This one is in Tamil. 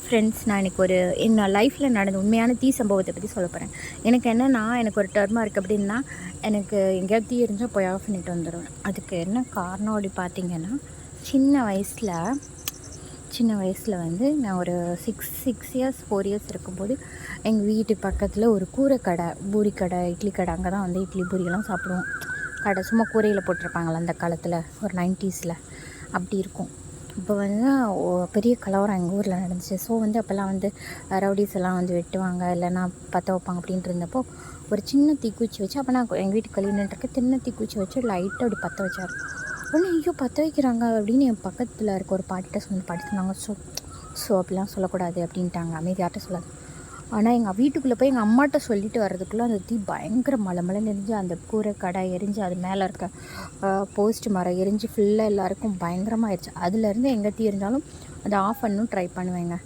ஃப்ரெண்ட்ஸ், நான் எனக்கு ஒரு என்னோட லைஃப்பில் நடந்த உண்மையான தீ சம்பவத்தை பற்றி சொல்ல போகிறேன். எனக்கு என்னென்னா, எனக்கு ஒரு டர்மா இருக்குது அப்படின்னா, எனக்கு எங்கேயாவது தீ எரிஞ்சால் போய் ஆஃப் பண்ணிட்டு வந்துடுவேன். அதுக்கு என்ன காரணம் அப்படி பார்த்தீங்கன்னா, சின்ன வயசில் வந்து நான் ஒரு 4 இயர்ஸ் இருக்கும்போது எங்கள் வீட்டு பக்கத்தில் ஒரு கூரை கடை, பூரி கடை, இட்லி கடை, அங்கே தான் வந்து இட்லி பூரியெல்லாம் சாப்பிடுவோம். கடை சும்மா கூரையில் போட்டிருப்பாங்களா அந்த காலத்தில், ஒரு 90s அப்படி இருக்கும். இப்போ வந்து பெரிய கலவரம் எங்கள் ஊரில் நடந்துச்சு. ஸோ வந்து அப்போல்லாம் வந்து ரவுடிஸ் எல்லாம் வந்து வெட்டுவாங்க, இல்லைன்னா பற்ற வைப்பாங்க அப்படின்ட்டு இருந்தப்போ ஒரு சின்ன தீக்குச்சி வச்சு, அப்போ நான் எங்கள் வீட்டுக்கு கல்யாணத்துக்கு சின்ன தீக்குச்சி வச்சு லைட்டாக அப்படி பற்ற வச்சார். உடனே ஐயோ பற்ற வைக்கிறாங்க அப்படின்னு என் பக்கத்தில் இருக்க ஒரு பாட்டிகிட்ட பாட்டி சொன்னாங்க, ஸோ அப்படிலாம் சொல்லக்கூடாது அப்படின்ட்டாங்க, அமைதியாட்ட சொல்லாது. ஆனால் எங்கள் வீட்டுக்குள்ளே போய் எங்கள் அம்மாட்ட சொல்லிட்டு வர்றதுக்குள்ளே அந்த தீ பயங்கர மலைமலைன்னு எரிஞ்சு, அந்த கூரை கடை எரிஞ்சு, அது மேலே இருக்க போஸ்ட் மரம் எரிஞ்சு ஃபுல்லாக எல்லாருக்கும் பயங்கரமாக ஆயிடுச்சு. அதுலேருந்து எங்கே தீ இருந்தாலும் அதை ஆஃப் பண்ணணும் ட்ரை பண்ணுவேங்க.